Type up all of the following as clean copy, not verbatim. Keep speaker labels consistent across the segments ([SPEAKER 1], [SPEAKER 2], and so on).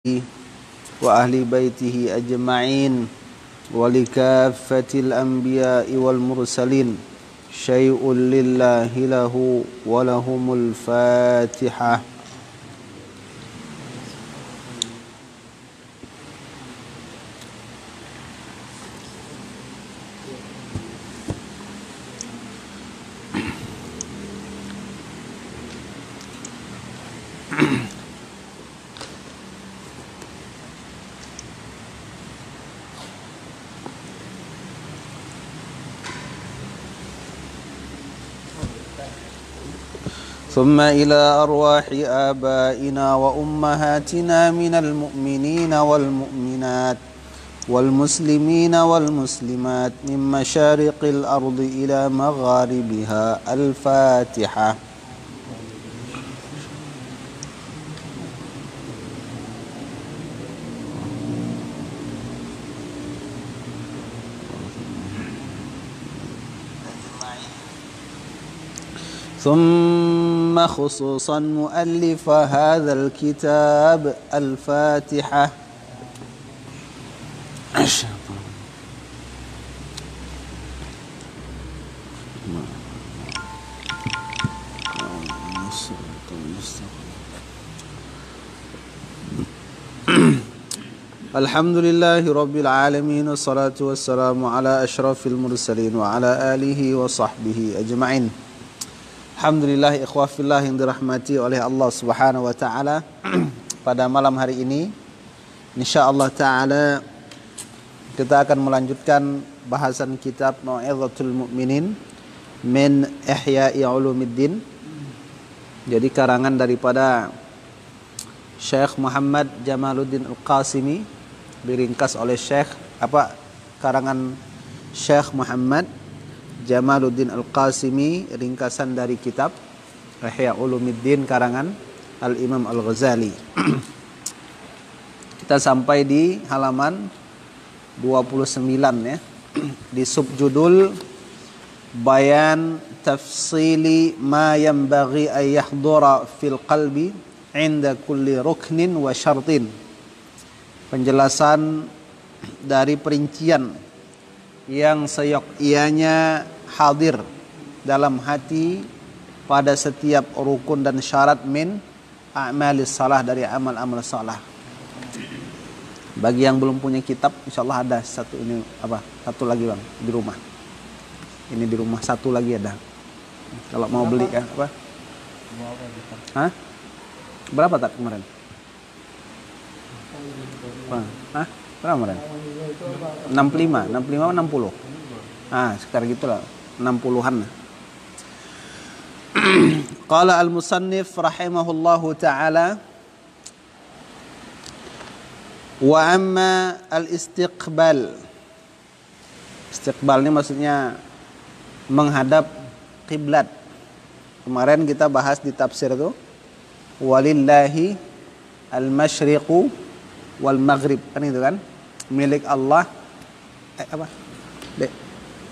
[SPEAKER 1] وأهل بيته أجمعين ولكافة الأنبياء والمرسلين شيء لله له ولهم الفاتحة. ثم إلى أرواح آبائنا وأمهاتنا من المؤمنين والمؤمنات والمسلمين والمسلمات من مشارق الأرض إلى مغاربها. الفاتحة. ثم خصوصا مؤلف هذا الكتاب. الفاتحة. الحمد لله رب العالمين والصلاة والسلام على أشرف المرسلين وعلى آله وصحبه أجمعين. Alhamdulillah ikhwafillah yang dirahmati oleh Allah Subhanahu wa taala. Pada malam hari ini insyaallah taala kita akan melanjutkan bahasan kitab Mau'izatul Mu'minin min Ihya'i Ulumuddin. Jadi karangan daripada Syekh Muhammad Jamaluddin Al-Qasimi, diringkas oleh karangan Syekh Muhammad Jamaluddin Al-Qasimi, ringkasan dari kitab Ihya' Ulumuddin karangan Al-Imam Al-Ghazali. Kita sampai di halaman 29 ya. Di subjudul Bayan tafsili ma yanbaghi an yahdura fil qalbi 'inda kulli ruknin wa syartin. Penjelasan dari perincian yang seyogyanya hadir dalam hati pada setiap rukun dan syarat min a'malis salah, dari amal-amal salah. Bagi yang belum punya kitab, insyaallah ada satu lagi bang di rumah. Ini di rumah satu lagi ada. Kalau mau beli ya apa? Hah? Berapa tak kemarin? Hah? Berapa kemarin? 65 60. Sekitar gitulah, 60-an. Qala al-musannif rahimahullahu ta'ala, wa amma al-istiqbal. Istiqbal ini maksudnya menghadap kiblat. Kemarin kita bahas di tafsir itu, walillahi al-masyriqu wal maghrib, kan itu kan, milik Allah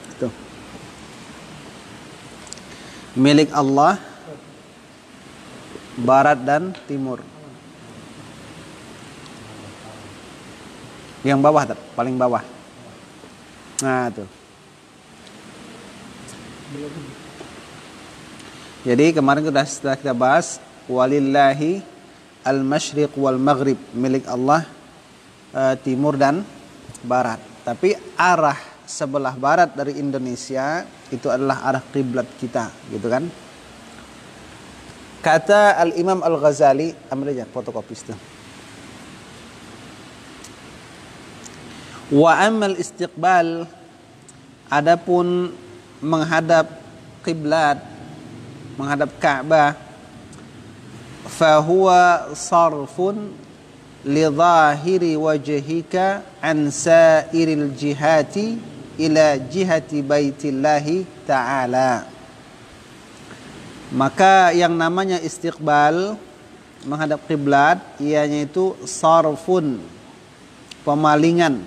[SPEAKER 1] itu milik Allah barat dan timur. Yang bawah, paling bawah. Nah tuh. Jadi kemarin sudah kita bahas walillahi al-masyriq wal maghrib, milik Allah timur dan barat. Tapi arah sebelah barat dari Indonesia itu adalah arah kiblat kita, gitu kan? Kata Al-Imam Al-Ghazali, ambil aja fotokopis itu. Wa ammal istiqbal, adapun menghadap kiblat, menghadap Ka'bah, fahuwa sarfun li zahiri wajhika an sairil jihati ila jihati baitillahi ta'ala. Maka yang namanya istiqbal, menghadap kiblat, ianya itu sarfun, pemalingan,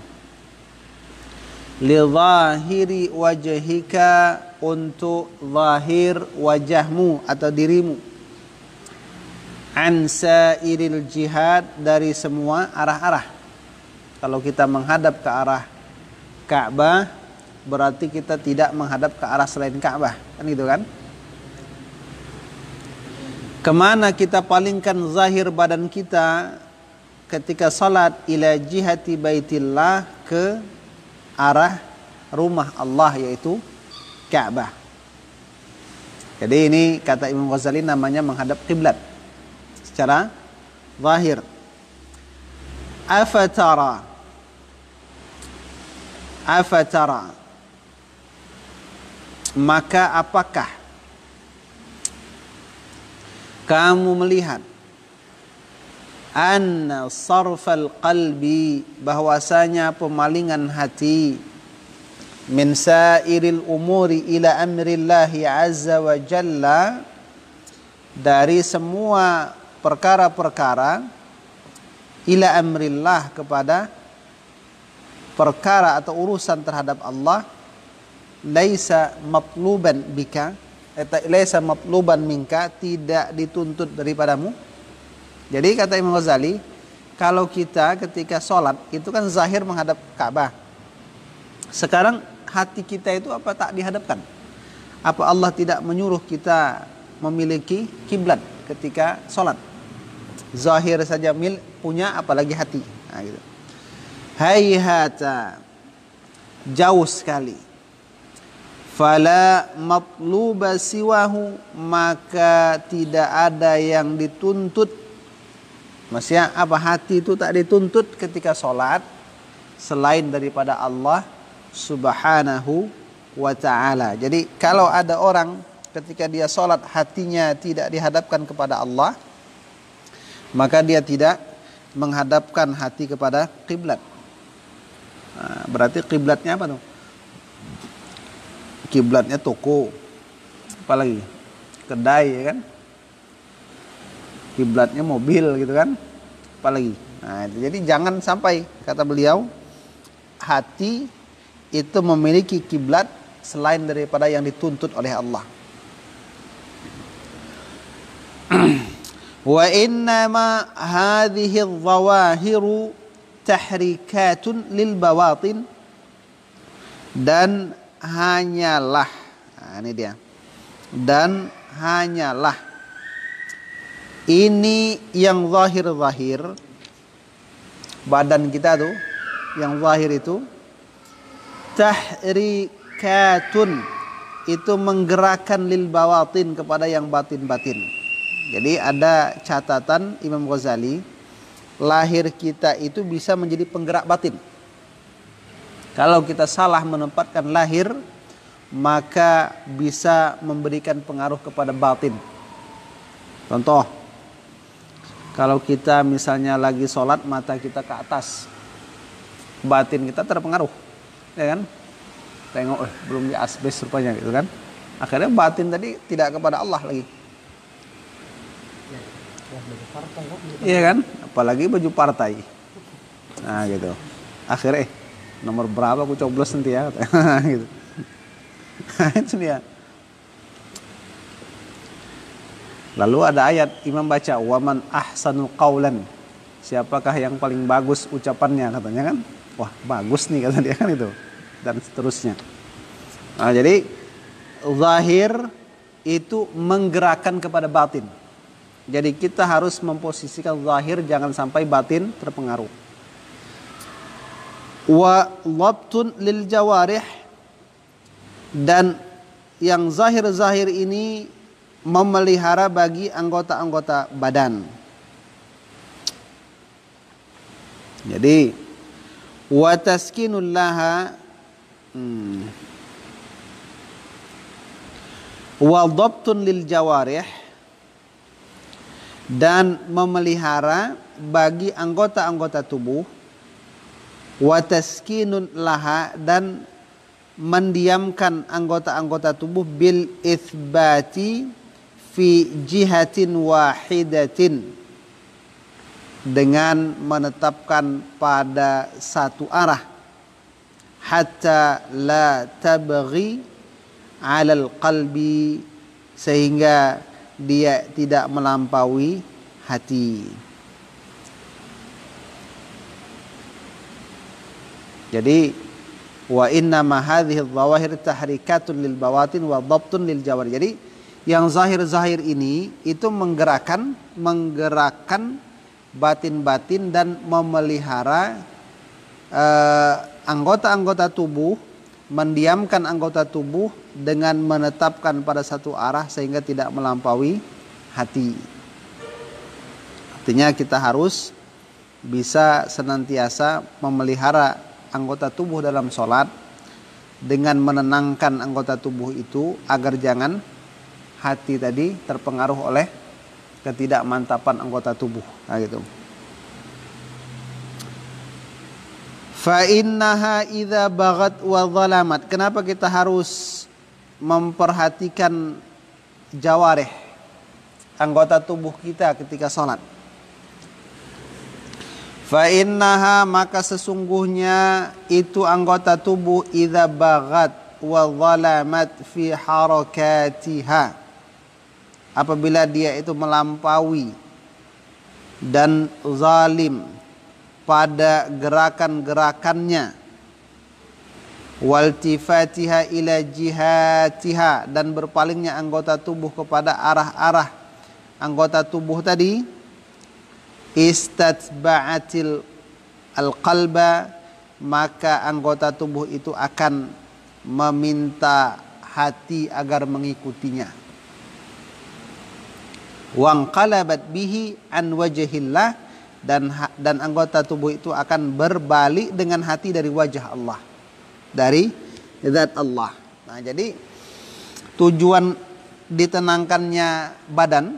[SPEAKER 1] li zahiri wajhika, untuk zahir wajahmu atau dirimu, an sairil jihad, dari semua arah-arah. Kalau kita menghadap ke arah Ka'bah, berarti kita tidak menghadap ke arah selain Ka'bah, kan gitu kan? Kemana kita palingkan zahir badan kita ketika salat? Ila jihati baitillah, ke arah rumah Allah, yaitu Ka'bah. Jadi ini kata Imam Ghazali namanya menghadap kiblat secara zahir. Afatara, maka apakah kamu melihat, anna sarfal qalbi, bahwasanya pemalingan hati, min sairil umuri ila amrillahi azza wa jalla, dari semua perkara-perkara, ila amrillah, kepada perkara atau urusan terhadap Allah, laisa matluban bika, laisa matluban minka, tidak dituntut daripadamu. Jadi kata Imam Ghazali, kalau kita ketika sholat itu kan zahir menghadap Ka'bah. Sekarang hati kita itu apa tak dihadapkan? Apa Allah tidak menyuruh kita memiliki kiblat ketika sholat? Zahir saja punya, apalagi hati. Nah, gitu. Hayhata, jauh sekali. Fala matluba siwahu, maka tidak ada yang dituntut. Maksudnya apa? Hati itu tak dituntut ketika sholat selain daripada Allah subhanahu wa ta'ala. Jadi kalau ada orang ketika dia sholat hatinya tidak dihadapkan kepada Allah, maka dia tidak menghadapkan hati kepada kiblat. Nah, berarti kiblatnya apa tuh? Kiblatnya toko, apalagi kedai, ya kan? Kiblatnya mobil, gitu kan? Apalagi. Nah, jadi jangan sampai, kata beliau, hati itu memiliki kiblat selain daripada yang dituntut oleh Allah. Wa innama hadhihi adh-dhawahiru tahrikatun lil bawatin, dan hanyalah, nah ini dia, dan hanyalah ini yang zahir-zahir badan kita tuh, yang zahir itu tahrikatun, itu menggerakkan lil bawatin, kepada yang batin-batin. Jadi ada catatan Imam Ghazali, lahir kita itu bisa menjadi penggerak batin. Kalau kita salah menempatkan lahir, maka bisa memberikan pengaruh kepada batin. Contoh, kalau kita misalnya lagi sholat, mata kita ke atas, batin kita terpengaruh, ya kan? Tengok, belum di asbes rupanya, gitu kan? Akhirnya batin tadi tidak kepada Allah lagi. Iya kan? Apalagi baju partai. Nah gitu. Akhirnya nomor berapa aku coblos nanti ya, gitu. Itu dia. Lalu ada ayat Imam baca, waman ahsanu qaulan, siapakah yang paling bagus ucapannya, katanya kan. Wah bagus nih, kata dia kan itu. Dan seterusnya. Nah, jadi zahir itu menggerakkan kepada batin. Jadi kita harus memposisikan zahir, jangan sampai batin terpengaruh. Wa dhabtun lil jawarih, dan yang zahir-zahir ini memelihara bagi anggota-anggota badan. Jadi wa taskinul laha wa dhabtun lil jawarih, dan memelihara bagi anggota-anggota tubuh, wa taskinun laha, dan mendiamkan anggota-anggota tubuh, bil itsbati fi jihatin wahidatin, dengan menetapkan pada satu arah, hatta la tabghi 'alal qalbi, sehingga dia tidak melampaui hati. Jadi wa inna ma hadhihi adh-dhawahir tahrikatun lil bawatin wa dhabtun lil jawari. Jadi yang zahir-zahir ini itu menggerakkan batin-batin dan memelihara anggota-anggota tubuh, mendiamkan anggota tubuh dengan menetapkan pada satu arah sehingga tidak melampaui hati. Artinya kita harus bisa senantiasa memelihara anggota tubuh dalam sholat dengan menenangkan anggota tubuh itu agar jangan hati tadi terpengaruh oleh ketidakmantapan anggota tubuh. Nah, gitu. Fa innaha idza baghat wa zalamat. Kenapa kita harus memperhatikan jawarih, anggota tubuh kita ketika sholat? Fa innaha, maka sesungguhnya itu anggota tubuh idza baghat wa zalamat fi harakatiha, apabila dia itu melampaui dan zalim pada gerakan-gerakannya, waltifatiha ila jihatiha, dan berpalingnya anggota tubuh kepada arah-arah anggota tubuh tadi, istatba'atil al-qalba, maka anggota tubuh itu akan meminta hati agar mengikutinya. Wanqalabat bihi an wajhillah, dan anggota tubuh itu akan berbalik dengan hati dari wajah Allah, dari zat Allah. Nah, jadi tujuan ditenangkannya badan,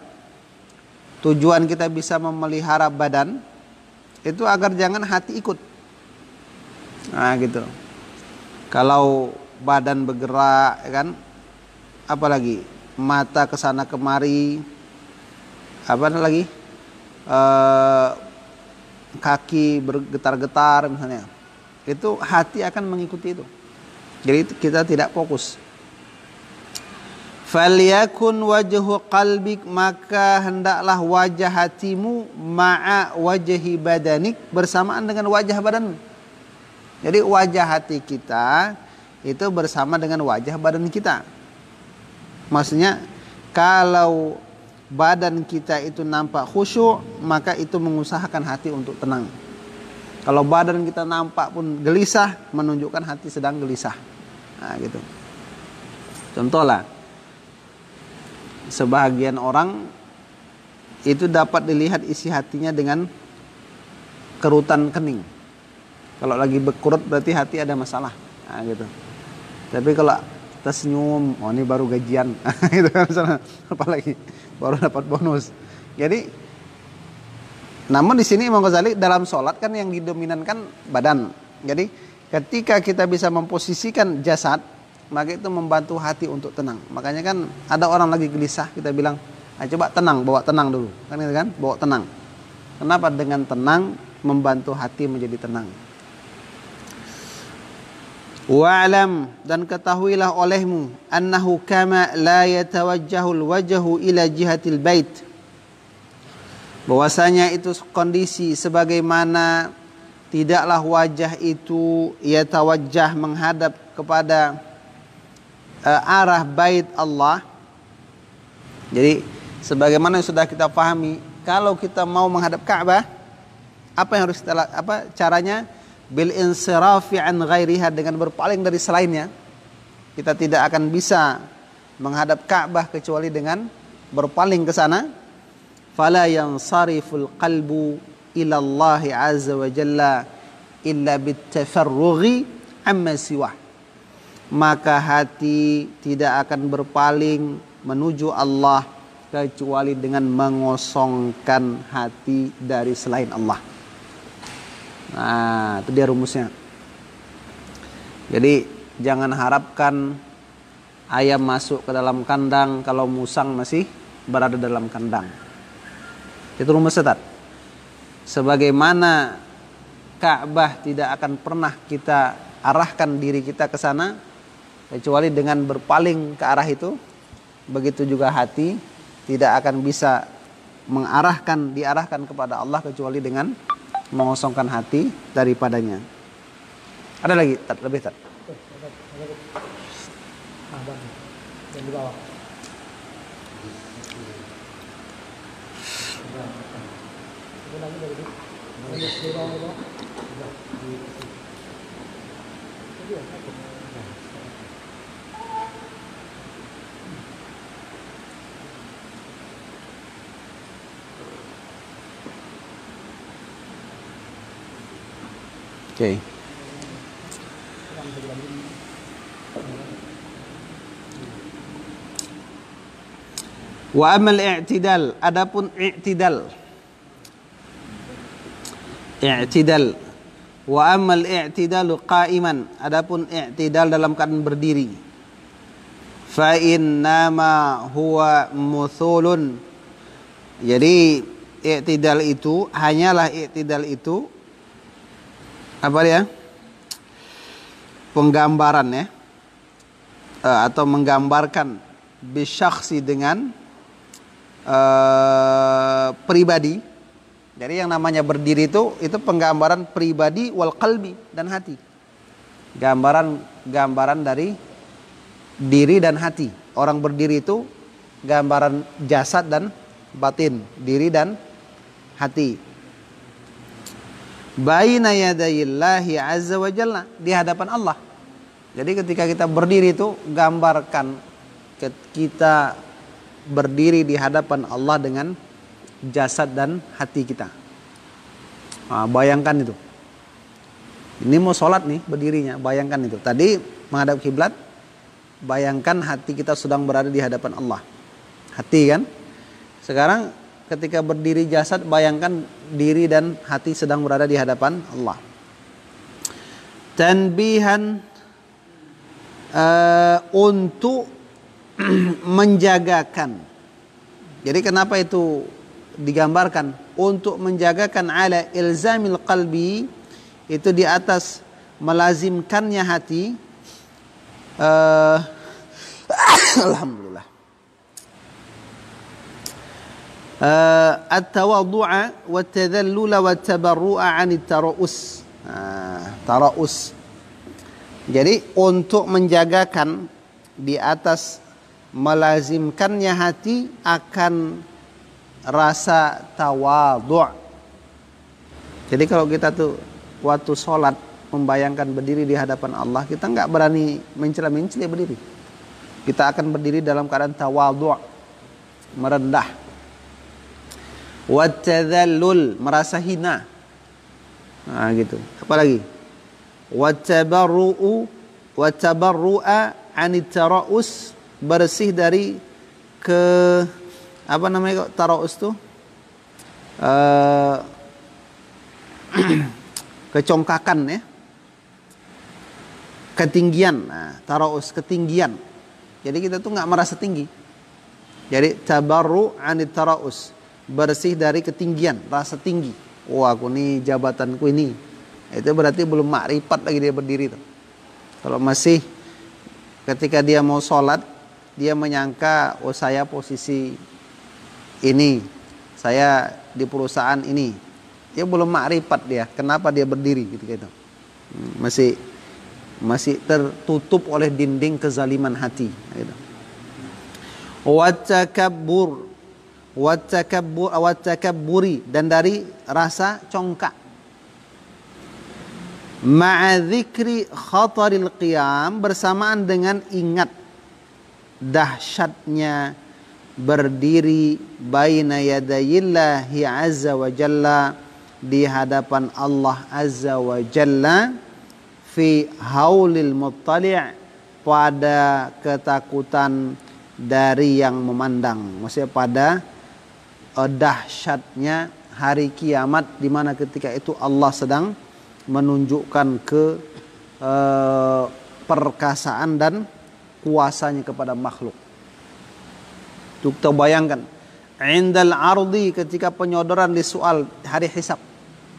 [SPEAKER 1] tujuan kita bisa memelihara badan itu agar jangan hati ikut. Nah, gitu. Kalau badan bergerak, kan, apalagi mata kesana kemari, apa lagi, kaki bergetar-getar misalnya, itu hati akan mengikuti itu. Jadi kita tidak fokus. Falyakun wajhu qalbik, maka hendaklah wajah hatimu ma'a wajhi badanik, bersamaan dengan wajah badanmu. Jadi wajah hati kita itu bersama dengan wajah badan kita. Maksudnya kalau badan kita itu nampak khusyuk, maka itu mengusahakan hati untuk tenang. Kalau badan kita nampak pun gelisah, menunjukkan hati sedang gelisah. Nah, gitu. Contohlah, sebahagian orang itu dapat dilihat isi hatinya dengan kerutan kening. Kalau lagi berkerut berarti hati ada masalah. Nah, gitu. Tapi kalau tersenyum, oh ini baru gajian, gitu kan, misalnya, apalagi baru dapat bonus. Jadi, namun di sini Imam Ghazali dalam sholat kan yang didominankan badan. Jadi ketika kita bisa memposisikan jasad, maka itu membantu hati untuk tenang. Makanya kan ada orang lagi gelisah, kita bilang, coba tenang, bawa tenang dulu, kan gitu kan, bawa tenang. Kenapa? Dengan tenang membantu hati menjadi tenang. Wa'lam, dan ketahuilah olehmu, annahu kama la yatawajjahul wajhu ila jihatil bait, bahwasanya itu kondisi sebagaimana tidaklah wajah itu yatawajjah menghadap kepada arah bait Allah. Jadi sebagaimana yang sudah kita pahami, kalau kita mau menghadap Ka'bah, apa yang harus kita caranya? Bil insirafi an ghairiha, dengan berpaling dari selainnya. Kita tidak akan bisa menghadap Ka'bah kecuali dengan berpaling ke sana. Fala yansariful qalbu ila Allah azza wa jalla illa bitafarrughi amma siwah, maka hati tidak akan berpaling menuju Allah kecuali dengan mengosongkan hati dari selain Allah. Nah, itu dia rumusnya. Jadi jangan harapkan ayam masuk ke dalam kandang kalau musang masih berada dalam kandang. Itu rumus setat. Sebagaimana Ka'bah tidak akan pernah kita arahkan diri kita ke sana kecuali dengan berpaling ke arah itu, begitu juga hati tidak akan bisa diarahkan kepada Allah kecuali dengan mengosongkan hati daripadanya. Ada lagi, lebih tat.
[SPEAKER 2] Yang di bawah. Lagi dari di bawah.
[SPEAKER 1] Oke. Wa amal i'tidal, adapun i'tidal. I'tidal. Wa amal i'tidalu qa'iman, adapun i'tidal dalam keadaan berdiri. Fa innama huwa muthulun. Jadi i'tidal itu hanyalah i'tidal itu apa dia? Penggambaran ya. Atau menggambarkan bisyakhsi dengan pribadi. Jadi yang namanya berdiri itu penggambaran pribadi wal qalbi dan hati. Gambaran dari diri dan hati. Orang berdiri itu gambaran jasad dan batin, diri dan hati. Baina yadayillahi azza wa jalla, di hadapan Allah. Jadi ketika kita berdiri itu gambarkan kita berdiri di hadapan Allah dengan jasad dan hati kita. Nah, bayangkan itu. Ini mau sholat nih berdirinya, bayangkan itu. Tadi menghadap kiblat, bayangkan hati kita sedang berada di hadapan Allah. Hati kan? Sekarang ketika berdiri jasad, bayangkan diri dan hati sedang berada di hadapan Allah. Tanbihan untuk menjagakan. Jadi kenapa itu digambarkan? Untuk menjagakan ala ilzamil qalbi, itu di atas melazimkannya hati. Alhamdulillah. At-tawaddu'a wa tadhallula wa tabarru'a 'anit tara'us. Tara'us. Jadi untuk menjagakan di atas melazimkannya hati akan rasa tawadhu'. Jadi kalau kita tuh waktu sholat membayangkan berdiri di hadapan Allah, kita nggak berani mencela-mencela berdiri. Kita akan berdiri dalam keadaan tawadhu', merendah. Wa tadhallul, merasa hina. Nah gitu. Apa lagi? Wa tabarru'a 'anit tara'us, bersih dari apa namanya tara'us tuh? Kecongkakan ya. Ketinggian. Nah, tara'us ketinggian. Jadi kita tuh nggak merasa tinggi. Jadi tabarru' 'anit tara'us, bersih dari ketinggian, rasa tinggi. Wah, aku nih jabatanku ini. Itu berarti belum makrifat lagi dia berdiri tuh. Kalau masih ketika dia mau sholat, dia menyangka, oh saya posisi ini, saya di perusahaan ini. Dia belum makrifat dia. Kenapa dia berdiri gitu. Masih tertutup oleh dinding kezaliman hati. Gitu. Watakabburi, dan dari rasa congkak. Ma'a dzikri khataril qiyam, bersamaan dengan ingat dahsyatnya berdiri baina yadayillahi azza wa jalla, di hadapan Allah azza wa jalla, fi haulil muttali', pada ketakutan dari yang memandang. Maksudnya pada dahsyatnya hari kiamat, di mana ketika itu Allah sedang menunjukkan perkasaan dan kuasanya kepada makhluk. Itu kita bayangkan. Indal ardi, ketika penyodoran di soal hari hisab.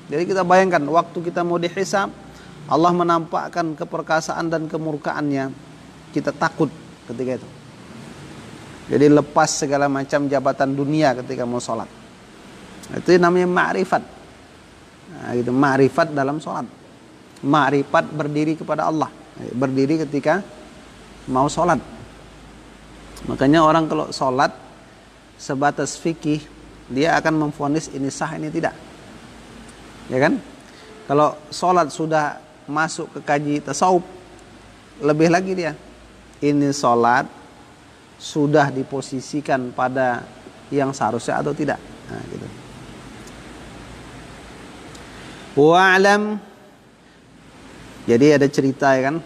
[SPEAKER 1] Jadi kita bayangkan waktu kita mau dihisab, Allah menampakkan keperkasaan dan kemurkaannya. Kita takut ketika itu. Jadi lepas segala macam jabatan dunia ketika mau sholat. Itu namanya ma'rifat. Nah, gitu, ma'rifat dalam sholat. Ma'rifat berdiri kepada Allah. Berdiri ketika mau sholat. Makanya orang kalau sholat sebatas fikih, dia akan memvonis ini sah, ini tidak. Ya kan? Kalau sholat sudah masuk ke kaji tasawuf, lebih lagi dia. Ini sholat sudah diposisikan pada yang seharusnya atau tidak. Nah, gitu. Wa'lam. Jadi ada cerita ya kan,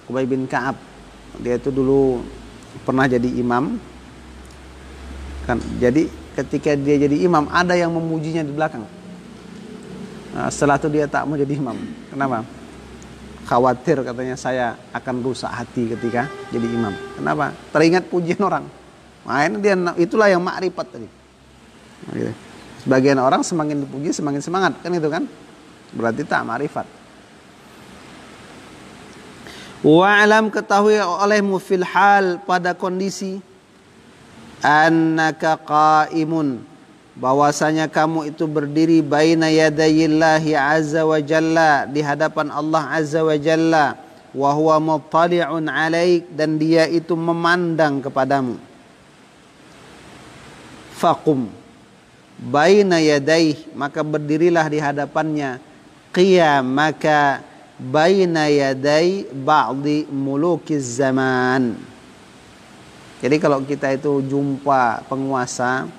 [SPEAKER 1] Ubay bin Ka'ab. Dia itu dulu pernah jadi imam. Kan, jadi ketika dia jadi imam, ada yang memujinya di belakang. Nah, setelah itu dia tak mau jadi imam. Kenapa? Khawatir katanya saya akan rusak hati ketika jadi imam. Kenapa? Teringat pujian orang. Nah, dia, itulah yang makrifat tadi. Nah, gitu. Sebagian orang semakin dipuji semakin semangat, kan itu kan? Berarti tak makrifat. Wa'lam, ketahui olehmu fil hal, pada kondisi annaka qa'imun, bahwasanya kamu itu berdiri baina yadayillahi azza wa jalla, di hadapan Allah azza wa jalla, wa huwa muttali'un 'alaik, dan dia itu memandang kepadamu. Faqum baina yadaih, maka berdirilah di hadapannya, qiyamaka baina yadai ba'di mulukiz zaman. Jadi kalau kita itu jumpa penguasa,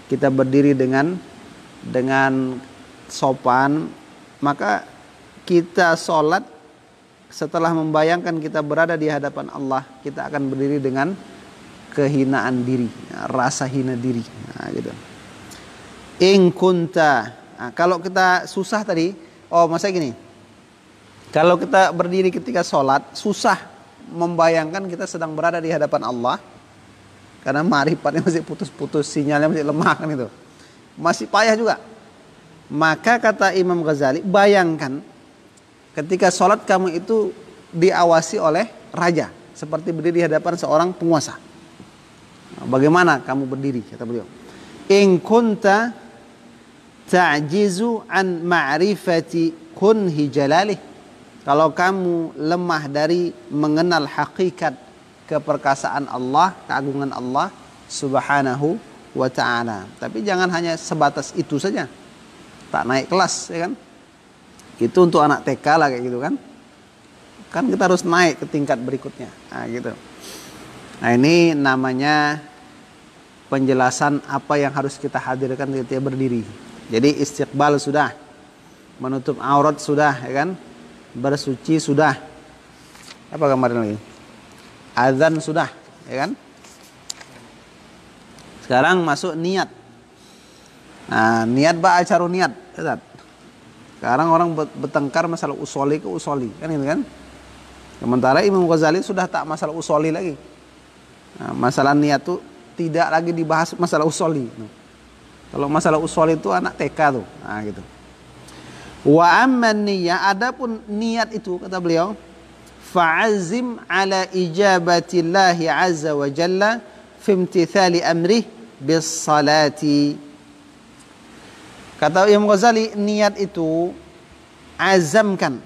[SPEAKER 1] kita berdiri dengan sopan, maka kita sholat setelah membayangkan kita berada di hadapan Allah, kita akan berdiri dengan kehinaan diri, rasa hina diri. Nah, gitu. In kunta, nah, kalau kita susah tadi, masa gini, kalau kita berdiri ketika sholat, susah membayangkan kita sedang berada di hadapan Allah, karena ma'rifatnya masih putus-putus, sinyalnya masih lemah kan itu. Masih payah juga. Maka kata Imam Ghazali, bayangkan ketika sholat kamu itu diawasi oleh raja, seperti berdiri di hadapan seorang penguasa. Nah, bagaimana kamu berdiri, kata beliau. In kunta ta'jizu an ma'rifati kunhi jalalih. Kalau kamu lemah dari mengenal hakikat keperkasaan Allah, keagungan Allah subhanahu wa ta'ala. Tapi jangan hanya sebatas itu saja, tak naik kelas, ya kan? Itu untuk anak TK lah kayak gitu kan. Kan kita harus naik ke tingkat berikutnya. Nah, gitu. Nah, ini namanya penjelasan apa yang harus kita hadirkan ketika berdiri. Jadi istiqbal sudah, menutup aurat sudah, ya kan? Bersuci sudah. Apa kemarin lagi? Azan sudah, ya kan? Sekarang masuk niat. Nah, niat acaru niat, ya. Sekarang orang bertengkar masalah usoli ke usoli, kan itu kan? Sementara Imam Ghazali sudah tak masalah usoli lagi. Nah, masalah niat itu tidak lagi dibahas masalah usoli. Kalau masalah usoli itu anak TK tuh, nah gitu. Wa amman niyyah, adapun niat itu kata beliau, fa'azim ala ijabatillahi azza wa jalla fi imtithali amrih bis salati. Kata Imam Ghazali, niat itu azamkan.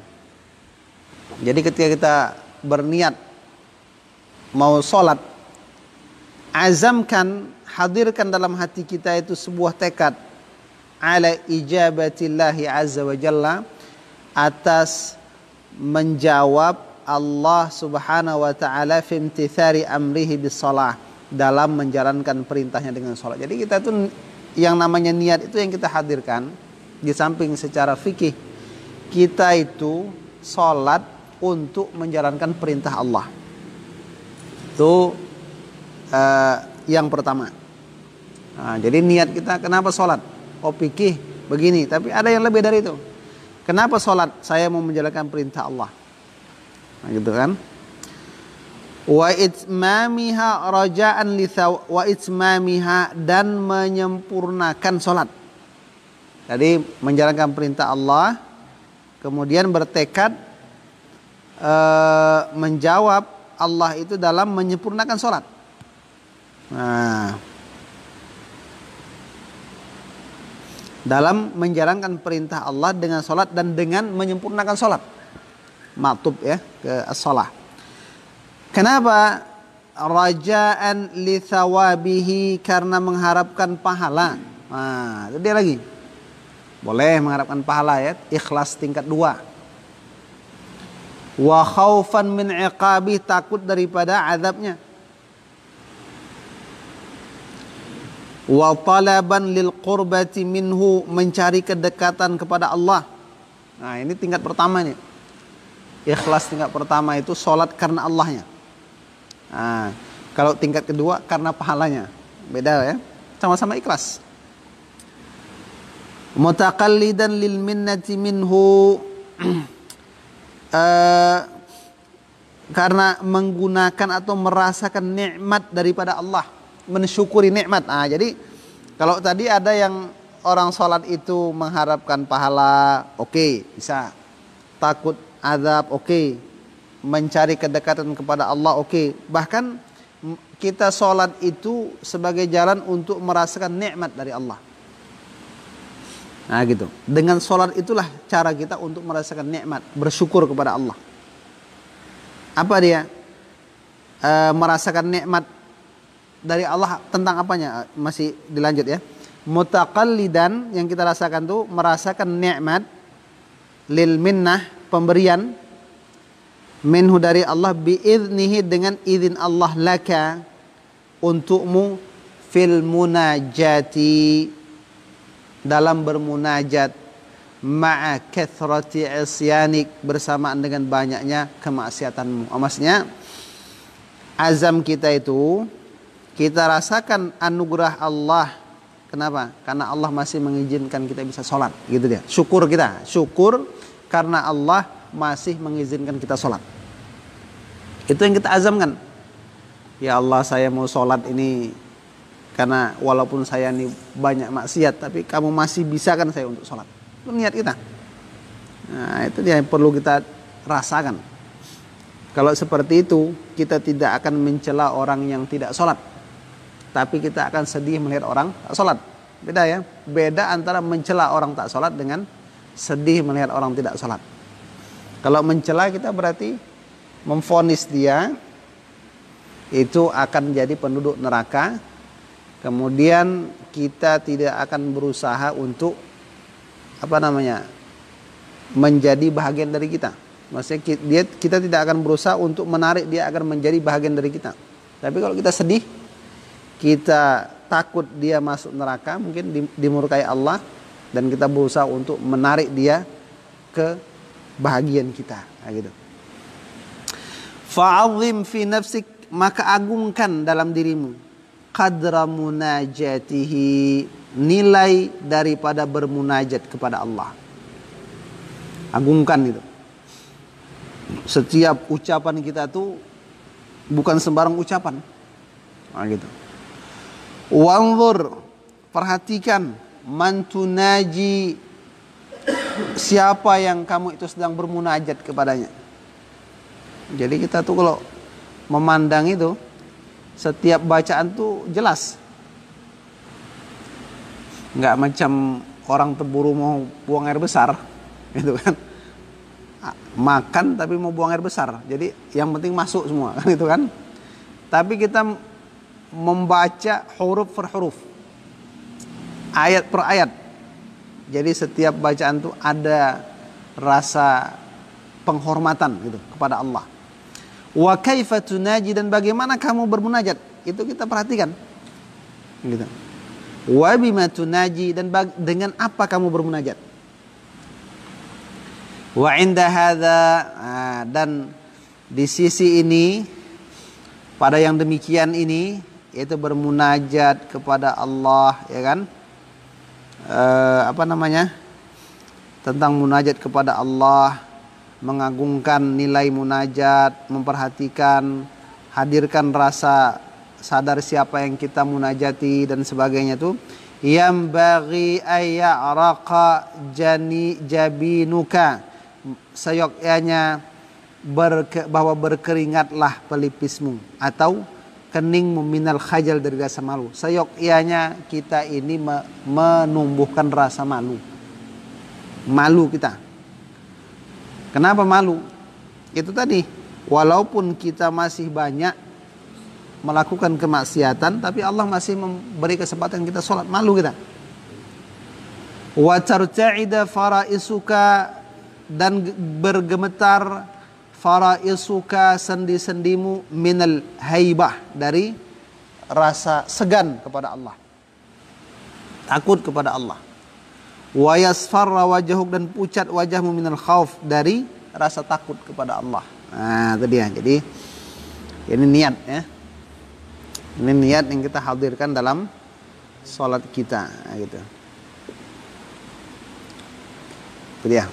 [SPEAKER 1] Jadi ketika kita berniat mau sholat, azamkan, hadirkan dalam hati kita itu sebuah tekad ala ijabatillahi azza wa jalla, atas menjawab Allah subhanahu wa ta'ala fi imtithari amrihi bis salah, dalam menjalankan perintahnya dengan sholat. Jadi kita itu yang namanya niat itu yang kita hadirkan. Di samping secara fikih, kita itu sholat untuk menjalankan perintah Allah. Itu yang pertama. Nah, jadi niat kita kenapa sholat? Fikih begini, tapi ada yang lebih dari itu. Kenapa sholat? Saya mau menjalankan perintah Allah. Nah, gitu kan? Wa itmamiha raja'an li wa itmamiha, dan menyempurnakan sholat. Jadi menjalankan perintah Allah, kemudian bertekad menjawab Allah itu dalam menyempurnakan sholat. Nah, dalam menjalankan perintah Allah dengan sholat dan dengan menyempurnakan sholat. Maktub ya ke as-shalah. Kenapa? Raja'an li thawabihi, karena mengharapkan pahala. Nah, itu dia lagi. Boleh mengharapkan pahala ya, ikhlas tingkat 2. Wa khaufan min iqabih, takut daripada azabnya. Wa talaban lil qurbati minhu, mencari kedekatan kepada Allah. Nah, ini tingkat pertama nih. Ikhlas tingkat pertama itu sholat karena Allahnya. Nah, kalau tingkat kedua karena pahalanya. Beda ya. Sama-sama ikhlas. Mutaqallidan lil minnati minhu, karena menggunakan atau merasakan nikmat daripada Allah, mensyukuri nikmat. Nah, jadi kalau tadi ada yang orang sholat itu mengharapkan pahala, oke, bisa. Takut azab, oke. Mencari kedekatan kepada Allah, oke. Bahkan kita sholat itu sebagai jalan untuk merasakan nikmat dari Allah. Nah gitu. Dengan sholat itulah cara kita untuk merasakan nikmat, bersyukur kepada Allah. Apa dia? Merasakan nikmat dari Allah tentang apanya? Masih dilanjut ya. Mutaqallidan, yang kita rasakan tuh merasakan nikmat, lil minnah, pemberian, minhu dari Allah, biiznihi, dengan izin Allah, laka, untukmu, fil munajati, dalam bermunajat, ma'a kathrati isyanik, bersamaan dengan banyaknya kemaksiatanmu. Maksudnya azam kita itu kita rasakan anugerah Allah. Kenapa? Karena Allah masih mengizinkan kita bisa sholat, gitu dia. Syukur kita, syukur karena Allah masih mengizinkan kita sholat. Itu yang kita azamkan. Ya Allah, saya mau sholat ini karena walaupun saya ini banyak maksiat, tapi kamu masih bisa kan saya untuk sholat. Itu niat kita. Nah, itu dia yang perlu kita rasakan. Kalau seperti itu, kita tidak akan mencela orang yang tidak sholat, tapi kita akan sedih melihat orang tak sholat. Beda ya. Beda antara mencela orang tak sholat dengan sedih melihat orang tidak sholat. Kalau mencela, kita berarti memvonis dia itu akan jadi penduduk neraka. Kemudian kita tidak akan berusaha untuk menjadi bahagian dari kita. Maksudnya kita tidak akan berusaha untuk menarik dia agar menjadi bahagian dari kita. Tapi kalau kita sedih, kita takut dia masuk neraka, mungkin dimurkai Allah, dan kita berusaha untuk menarik dia ke bahagian kita. Nah, gitu. Fa'azim fi nafsik, maka agungkan dalam dirimu, qadra munajatihi, nilai daripada bermunajat kepada Allah. Agungkan itu. Setiap ucapan kita tuh bukan sembarang ucapan. Nah, gitu. Wanzur, perhatikan, man tunaji, siapa yang kamu itu sedang bermunajat kepadanya. Jadi kita tuh kalau memandang itu, setiap bacaan tuh jelas. Nggak macam orang terburu mau buang air besar, gitu kan. Makan tapi mau buang air besar. Jadi yang penting masuk semua, kan itu kan. Tapi kita membaca huruf per huruf, ayat per ayat. Jadi setiap bacaan tuh ada rasa penghormatan gitu kepada Allah. Wa kaifa tunaji, dan bagaimana kamu bermunajat, itu kita perhatikan. Gitu. Wa bima tunaji, dan dengan apa kamu bermunajat. Wa inda hadza, dan di sisi ini, pada yang demikian ini, yaitu bermunajat kepada Allah, ya kan? Tentang munajat kepada Allah, mengagungkan nilai munajat, memperhatikan, hadirkan rasa sadar siapa yang kita munajati dan sebagainya tuh. Yang bagi ayyaraqa jabinuka, seyogyanya bahwa berkeringatlah pelipismu, atau keningmu minal khajal, dari rasa malu. Seyogyanya kita ini menumbuhkan rasa malu. Malu kita. Kenapa malu? Itu tadi, walaupun kita masih banyak melakukan kemaksiatan, tapi Allah masih memberi kesempatan kita sholat. Malu kita. Wa tarta'ida faraisuka, dan bergemetar faraisuka, sendi-sendimu, minal haibah, dari rasa segan kepada Allah, takut kepada Allah. Wa yasfarra wajhuk, dan pucat wajahmu, minal khauf, dari rasa takut kepada Allah. Nah, itu dia. Jadi ini niat ya. Ini niat yang kita hadirkan dalam sholat kita, gitu. Itu dia.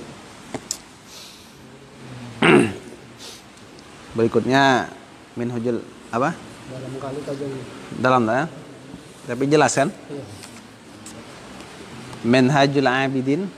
[SPEAKER 1] Berikutnya minhajul apa?
[SPEAKER 2] Dalam kali tajam.
[SPEAKER 1] Dalam ya. Tapi jelas kan?
[SPEAKER 2] Iya.
[SPEAKER 1] Minhajul abidin